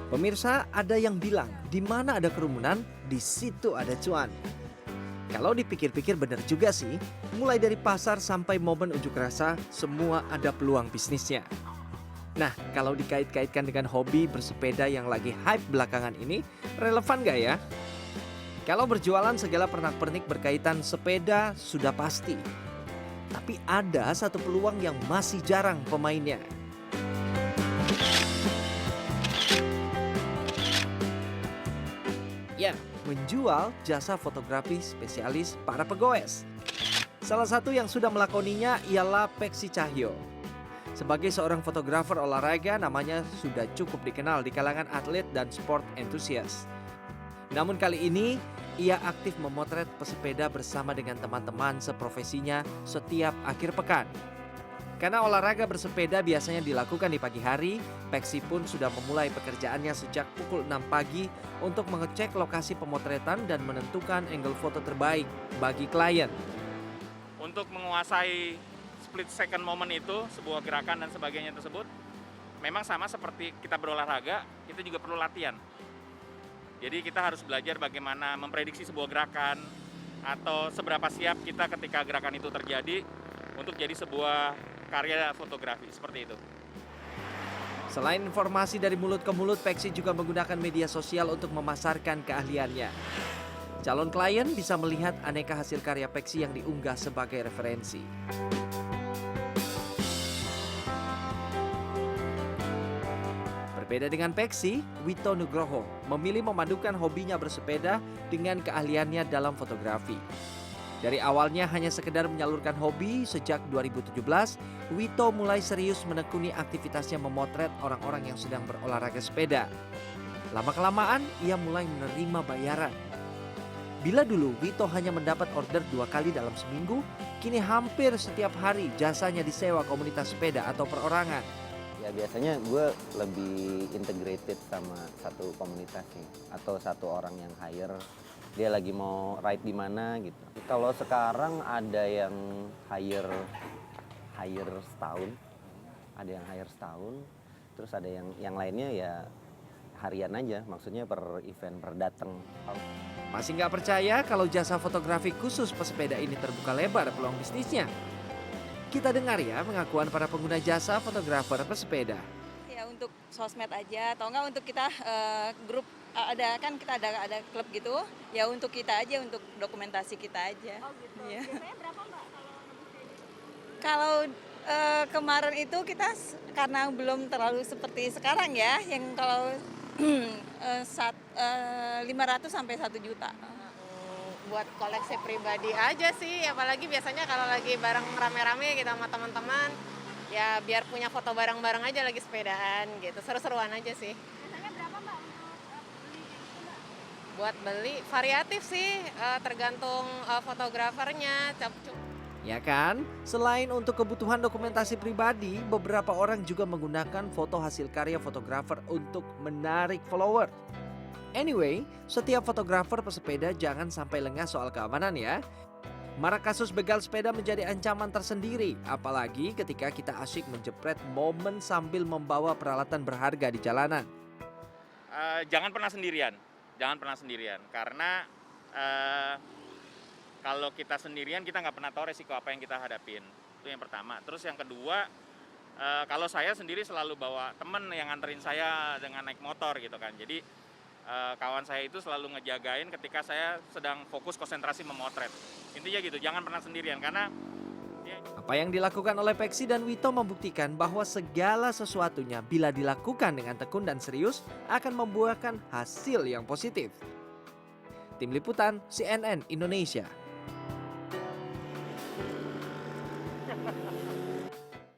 Pemirsa, ada yang bilang, di mana ada kerumunan, di situ ada cuan. Kalau dipikir-pikir benar juga sih, mulai dari pasar sampai momen unjuk rasa, semua ada peluang bisnisnya. Nah, kalau dikait-kaitkan dengan hobi bersepeda yang lagi hype belakangan ini, relevan nggak ya? Kalau berjualan segala pernak-pernik berkaitan sepeda sudah pasti. Tapi ada satu peluang yang masih jarang pemainnya. Ya, menjual jasa fotografi spesialis para pegoes. Salah satu yang sudah melakoninya ialah Peksi Cahyo. Sebagai seorang fotografer olahraga, namanya sudah cukup dikenal di kalangan atlet dan sport enthusiast. Namun kali ini, ia aktif memotret pesepeda bersama dengan teman-teman seprofesinya setiap akhir pekan. Karena olahraga bersepeda biasanya dilakukan di pagi hari, Peksi pun sudah memulai pekerjaannya sejak pukul 6 pagi untuk mengecek lokasi pemotretan dan menentukan angle foto terbaik bagi klien. Untuk menguasai split second moment itu, sebuah gerakan dan sebagainya tersebut, memang sama seperti kita berolahraga, kita juga perlu latihan. Jadi kita harus belajar bagaimana memprediksi sebuah gerakan atau seberapa siap kita ketika gerakan itu terjadi untuk jadi sebuah karya fotografi, seperti itu. Selain informasi dari mulut ke mulut, Peksi juga menggunakan media sosial untuk memasarkan keahliannya. Calon klien bisa melihat aneka hasil karya Peksi yang diunggah sebagai referensi. Berbeda dengan Peksi, Wito Nugroho memilih memadukan hobinya bersepeda dengan keahliannya dalam fotografi. Dari awalnya hanya sekedar menyalurkan hobi, sejak 2017, Wito mulai serius menekuni aktivitasnya memotret orang-orang yang sedang berolahraga sepeda. Lama-kelamaan, ia mulai menerima bayaran. Bila dulu Wito hanya mendapat order 2 kali dalam seminggu, kini hampir setiap hari jasanya disewa komunitas sepeda atau perorangan. Ya biasanya gue lebih integrated sama satu komunitas sih, atau satu orang yang hire. Dia lagi mau ride di mana gitu. Kalau sekarang ada yang hire setahun, terus ada yang lainnya ya harian aja, maksudnya per event, per datang. Masih nggak percaya kalau jasa fotografi khusus pesepeda ini terbuka lebar peluang bisnisnya? Kita dengar ya pengakuan para pengguna jasa fotografer pesepeda. Ya untuk sosmed aja atau enggak untuk kita grup kita ada klub gitu. Ya untuk kita aja, untuk dokumentasi kita aja. Oh gitu. Ya. Biasanya berapa Mbak kalau nebus kayak gitu? Kalau kemarin itu kita karena belum terlalu seperti sekarang ya, yang kalau 500 sampai 1 juta. Buat koleksi pribadi aja sih, apalagi biasanya kalau lagi bareng rame-rame gitu sama teman-teman, ya biar punya foto bareng-bareng aja lagi sepedaan gitu, seru-seruan aja sih. Biasanya berapa Mbak untuk beli kayak gitu Mbak? Buat beli variatif sih, tergantung fotografernya. Ya kan? Selain untuk kebutuhan dokumentasi pribadi, beberapa orang juga menggunakan foto hasil karya fotografer untuk menarik follower. Anyway, setiap fotografer pesepeda jangan sampai lengah soal keamanan ya. Marak kasus begal sepeda menjadi ancaman tersendiri, apalagi ketika kita asyik menjepret momen sambil membawa peralatan berharga di jalanan. Jangan pernah sendirian, karena kalau kita sendirian kita nggak pernah tahu resiko apa yang kita hadapin. Itu yang pertama. Terus yang kedua, kalau saya sendiri selalu bawa temen yang nganterin saya dengan naik motor gitu kan. Jadi kawan saya itu selalu ngejagain ketika saya sedang fokus konsentrasi memotret. Intinya gitu, jangan pernah sendirian karena Apa yang dilakukan oleh Peksi dan Wito membuktikan bahwa segala sesuatunya bila dilakukan dengan tekun dan serius akan membuahkan hasil yang positif. Tim Liputan CNN Indonesia.